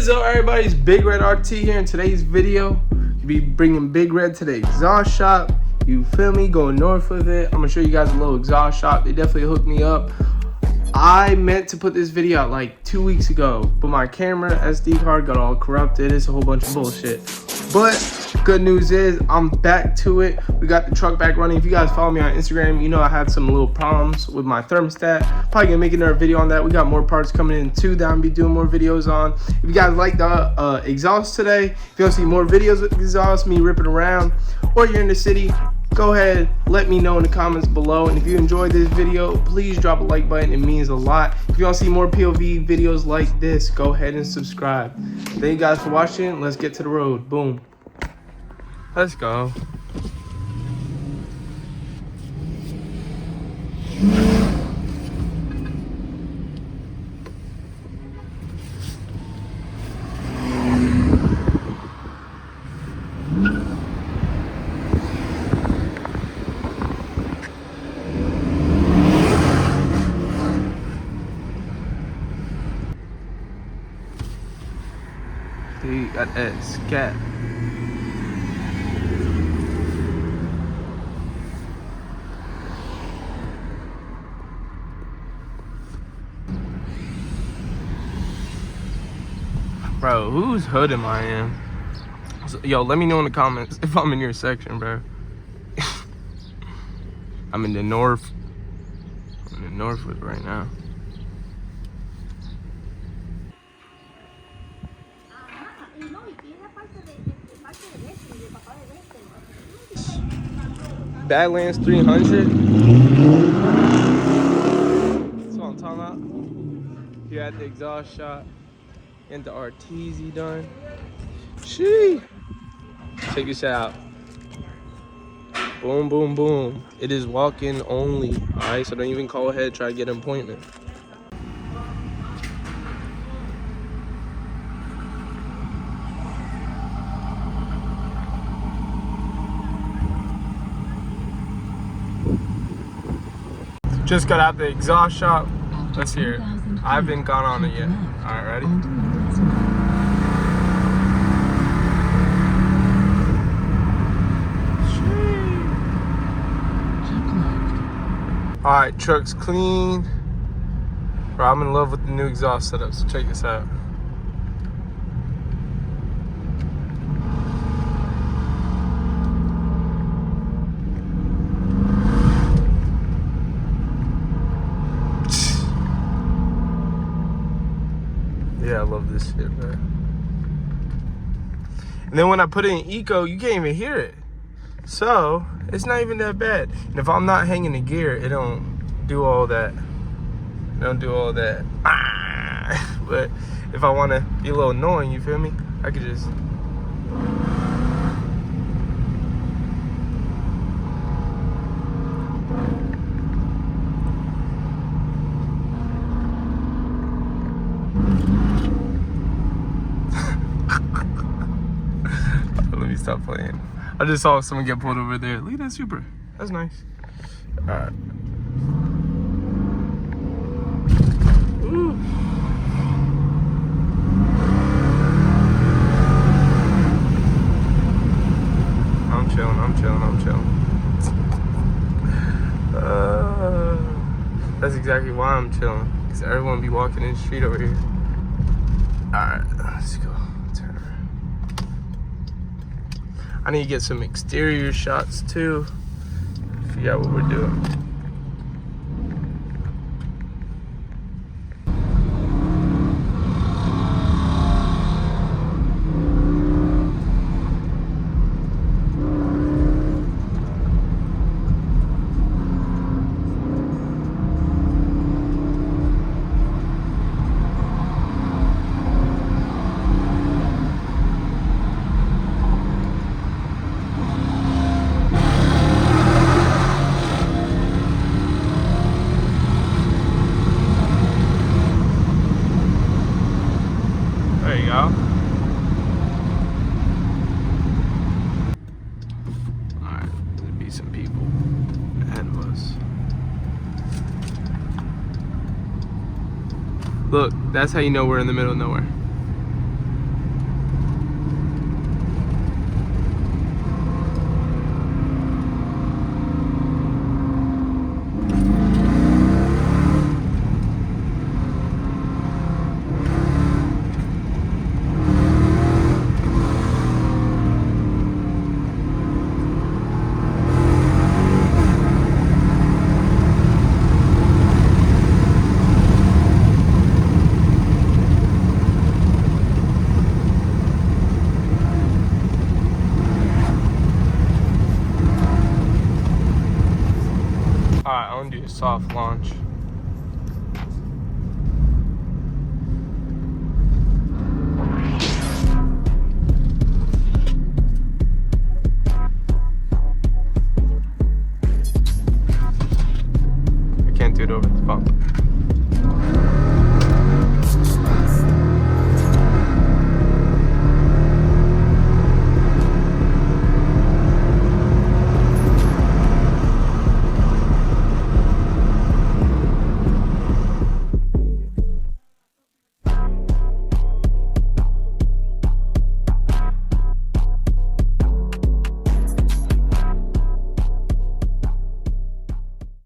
What is up, everybody? It's Big Red RT here. In today's video, we'll be bringing Big Red to the exhaust shop. You feel me? Going north with it. I'm gonna show you guys a little exhaust shop. They definitely hooked me up. I meant to put this video out like 2 weeks ago, but my camera SD card got all corrupted. It's a whole bunch of bullshit. But good news is I'm back to it. We got the truck back running. If you guys follow me on Instagram, you know I had some little problems with my thermostat. Probably gonna make another video on that. We got more parts coming in too that I'm gonna be doing more videos on. If you guys like the exhaust today, if you want to see more videos with exhaust, me ripping around, or you're in the city, go ahead, let me know in the comments below. And if you enjoyed this video, please drop a like button. It means a lot. If you want to see more POV videos like this, go ahead and subscribe. Thank you guys for watching. Let's get to the road. Boom. Let's go. You got that scat. Bro, whose hood am I in? So, yo, let me know in the comments if I'm in your section, bro. I'm in the north. I'm in the Northwood right now. Badlands 300. That's what I'm talking about. Here at the exhaust shop. Getting the RTZ done. Shee. Check this out. Boom, boom, boom. It is walk-in only. Alright, so don't even call ahead, try to get an appointment. Just got out the exhaust shop. Let's hear it. I haven't gone on it yet. Alright, ready? Alright, truck's clean. Bro, I'm in love with the new exhaust setup, so check this out. Yeah, I love this shit, man. And then when I put it in eco, you can't even hear it. So, it's not even that bad. And if I'm not hanging the gear, it don't do all that. It don't do all that. But if I want to be a little annoying, you feel me? I could just... Let me stop playing. I just saw someone get pulled over there. Look at that Supra. That's nice. Alright. I'm chilling, I'm chilling, I'm chilling. That's exactly why I'm chilling. Because everyone be walking in the street over here. Alright, let's go. Turn around. I need to get some exterior shots too. Figure out what we're doing. There you go. Alright, there'll be some people ahead of us. Look, that's how you know we're in the middle of nowhere. soft launch.